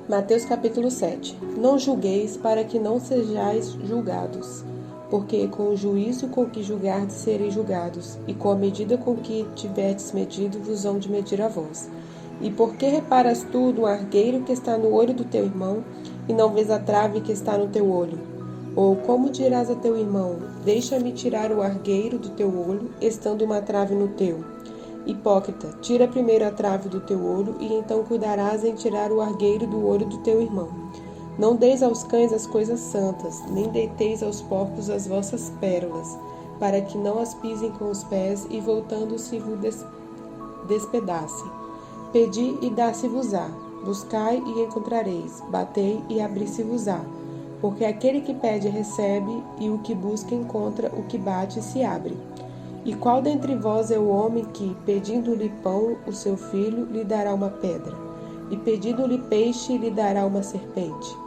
Mateus capítulo 7. Não julgueis para que não sejais julgados, porque com o juízo com que julgardes sereis julgados, e com a medida com que tiverdes medido vos hão de medir a vós. E por que reparas tu no argueiro que está no olho do teu irmão, e não vês a trave que está no teu olho? Ou como dirás a teu irmão, deixa-me tirar o argueiro do teu olho, estando uma trave no teu? Hipócrita, tira primeiro a trave do teu olho, e então cuidarás em tirar o argueiro do olho do teu irmão. Não deis aos cães as coisas santas, nem deiteis aos porcos as vossas pérolas, para que não as pisem com os pés, e voltando-se vos despedacem. Pedi e dá-se-vos-á, buscai e encontrareis, batei e abri-se-vos-á. Porque aquele que pede recebe, e o que busca encontra, o que bate se abre. E qual dentre vós é o homem que, pedindo-lhe pão, o seu filho, lhe dará uma pedra? E pedindo-lhe peixe, lhe dará uma serpente?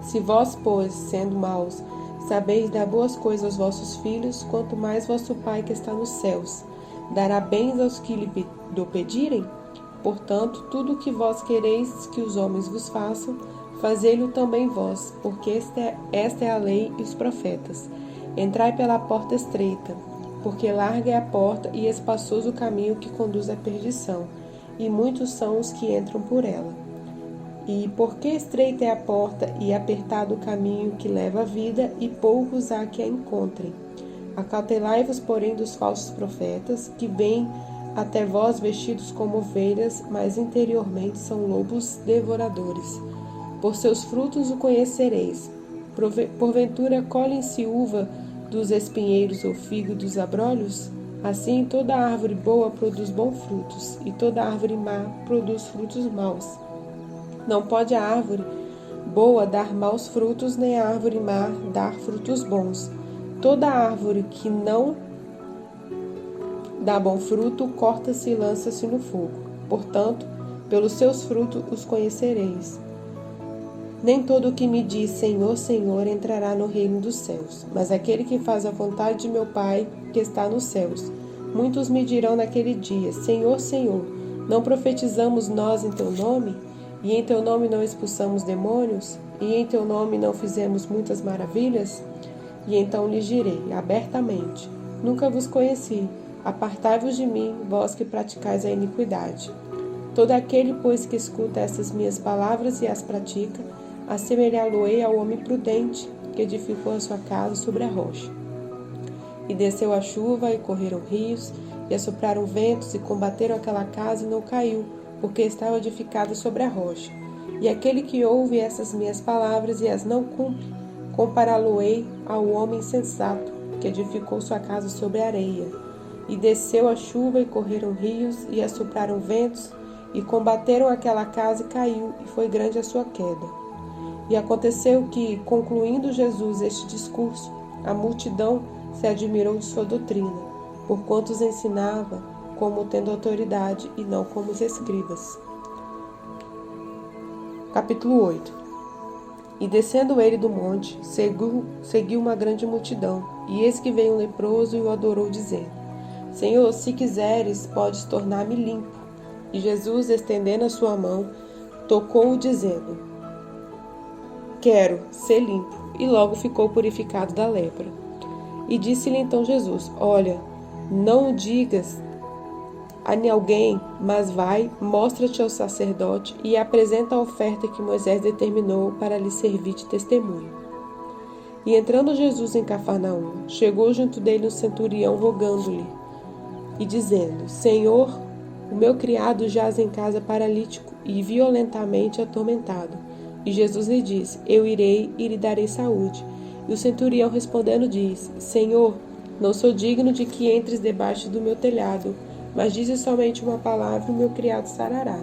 Se vós, pois, sendo maus, sabeis dar boas coisas aos vossos filhos, quanto mais vosso Pai que está nos céus dará bens aos que lhe do pedirem? Portanto, tudo o que vós quereis que os homens vos façam, fazei-lo também vós, porque esta é a lei e os profetas. Entrai pela porta estreita, porque larga é a porta e espaçoso o caminho que conduz à perdição, e muitos são os que entram por ela. E porque estreita é a porta e apertado o caminho que leva à vida, e poucos há que a encontrem. Acautelai-vos, porém, dos falsos profetas, que vêm até vós vestidos como ovelhas, mas interiormente são lobos devoradores. Por seus frutos o conhecereis. Porventura colhem-se uva dos espinheiros ou figo dos abrolhos? Assim toda árvore boa produz bons frutos, e toda árvore má produz frutos maus. Não pode a árvore boa dar maus frutos, nem a árvore má dar frutos bons. Toda árvore que não dá bom fruto, corta-se e lança-se no fogo. Portanto, pelos seus frutos os conhecereis. Nem todo o que me diz Senhor, Senhor entrará no reino dos céus, mas aquele que faz a vontade de meu Pai que está nos céus. Muitos me dirão naquele dia, Senhor, Senhor, não profetizamos nós em teu nome? E em teu nome não expulsamos demônios? E em teu nome não fizemos muitas maravilhas? E então lhes direi, abertamente, nunca vos conheci, apartai-vos de mim, vós que praticais a iniquidade. Todo aquele, pois, que escuta essas minhas palavras e as pratica, assemelhá-lo-ei ao homem prudente, que edificou a sua casa sobre a rocha. E desceu a chuva, e correram rios, e assopraram ventos, e combateram aquela casa, e não caiu, porque estava edificada sobre a rocha. E aquele que ouve essas minhas palavras e as não cumpre, compará-lo-ei ao homem insensato, que edificou sua casa sobre a areia. E desceu a chuva, e correram rios, e assopraram ventos, e combateram aquela casa, e caiu, e foi grande a sua queda. E aconteceu que, concluindo Jesus este discurso, a multidão se admirou de sua doutrina, porquanto os ensinava como tendo autoridade e não como os escribas. Capítulo 8. E descendo ele do monte, seguiu uma grande multidão, e eis que veio um leproso e o adorou, dizendo, Senhor, se quiseres, podes tornar-me limpo. E Jesus, estendendo a sua mão, tocou-o, dizendo, Quero ser limpo. E logo ficou purificado da lepra. E disse-lhe então Jesus, Olha, não o digas a ninguém, mas vai, mostra-te ao sacerdote e apresenta a oferta que Moisés determinou para lhe servir de testemunho. E entrando Jesus em Cafarnaum, chegou junto dele um centurião rogando-lhe e dizendo, Senhor, o meu criado jaz em casa paralítico e violentamente atormentado. E Jesus lhe disse, eu irei e lhe darei saúde. E o centurião respondendo disse, Senhor, não sou digno de que entres debaixo do meu telhado, mas dize somente uma palavra e o meu criado sarará.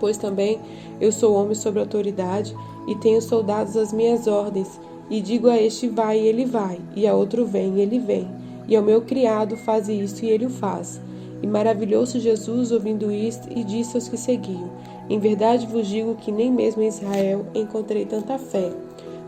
Pois também eu sou homem sob autoridade e tenho soldados às minhas ordens, e digo a este vai e ele vai, e a outro vem e ele vem, e ao meu criado faze isto e ele o faz. E maravilhou-se Jesus ouvindo isto e disse aos que seguiam, Em verdade vos digo que nem mesmo em Israel encontrei tanta fé.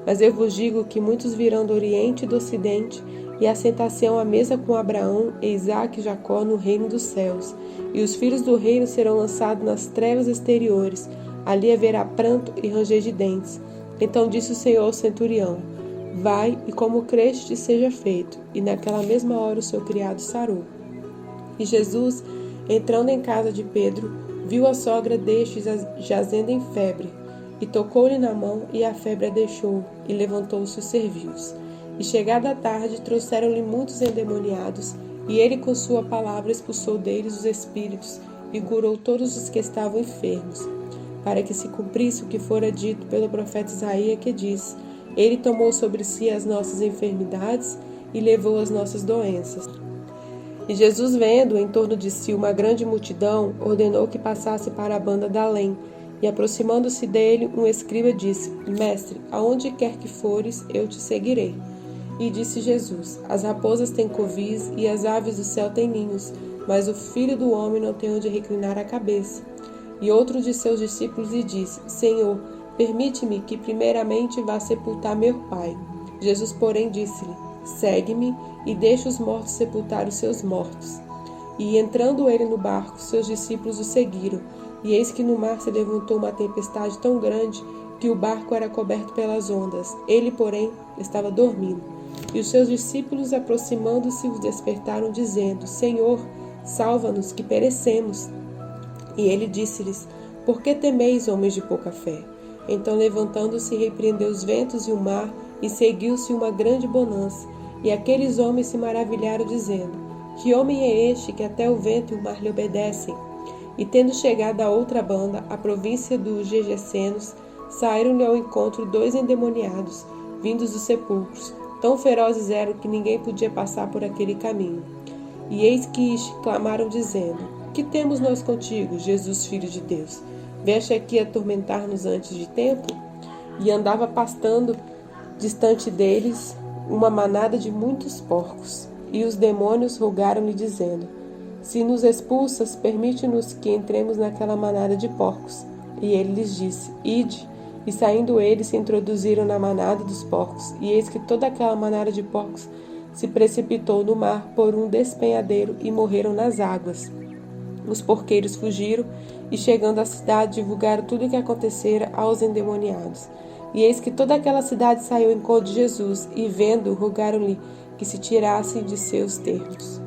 Mas eu vos digo que muitos virão do Oriente e do Ocidente e assentar-se-ão à mesa com Abraão, Isaque e Jacó no reino dos céus. E os filhos do reino serão lançados nas trevas exteriores. Ali haverá pranto e ranger de dentes. Então disse o Senhor ao centurião: vai, e como creste te seja feito. E naquela mesma hora o seu criado sarou. E Jesus, entrando em casa de Pedro, viu a sogra deste jazendo em febre, e tocou-lhe na mão, e a febre a deixou, e levantou-se e serviu-os. E chegada a tarde, trouxeram-lhe muitos endemoniados, e ele com sua palavra expulsou deles os espíritos, e curou todos os que estavam enfermos, para que se cumprisse o que fora dito pelo profeta Isaías, que diz: ele tomou sobre si as nossas enfermidades e levou as nossas doenças. E Jesus, vendo em torno de si uma grande multidão, ordenou que passasse para a banda da além. E aproximando-se dele, um escriba disse: Mestre, aonde quer que fores, eu te seguirei. E disse Jesus: as raposas têm covis e as aves do céu têm ninhos, mas o Filho do Homem não tem onde reclinar a cabeça. E outro de seus discípulos lhe disse: Senhor, permite-me que primeiramente vá sepultar meu pai. Jesus, porém, disse-lhe: segue-me e deixa os mortos sepultar os seus mortos. E entrando ele no barco, seus discípulos o seguiram. E eis que no mar se levantou uma tempestade tão grande que o barco era coberto pelas ondas. Ele, porém, estava dormindo. E os seus discípulos, aproximando-se, o despertaram, dizendo: Senhor, salva-nos, que perecemos. E ele disse-lhes: por que temeis, homens de pouca fé? Então, levantando-se, repreendeu os ventos e o mar, e seguiu-se uma grande bonança. E aqueles homens se maravilharam, dizendo: que homem é este que até o vento e o mar lhe obedecem? E tendo chegado à outra banda, a província dos Gergesenos, saíram-lhe ao encontro 2 endemoniados, vindos dos sepulcros. Tão ferozes eram que ninguém podia passar por aquele caminho. E eis que clamaram, dizendo: que temos nós contigo, Jesus, Filho de Deus? Vieste aqui atormentar-nos antes de tempo? E andava pastando distante deles uma manada de muitos porcos. E os demônios rogaram-lhe, dizendo: se nos expulsas, permite-nos que entremos naquela manada de porcos. E ele lhes disse: ide. E saindo eles, se introduziram na manada dos porcos. E eis que toda aquela manada de porcos se precipitou no mar por um despenhadeiro e morreram nas águas. Os porqueiros fugiram e, chegando à cidade, divulgaram tudo o que acontecera aos endemoniados. E eis que toda aquela cidade saiu em encontro de Jesus, e vendo, rogaram-lhe que se tirassem de seus termos.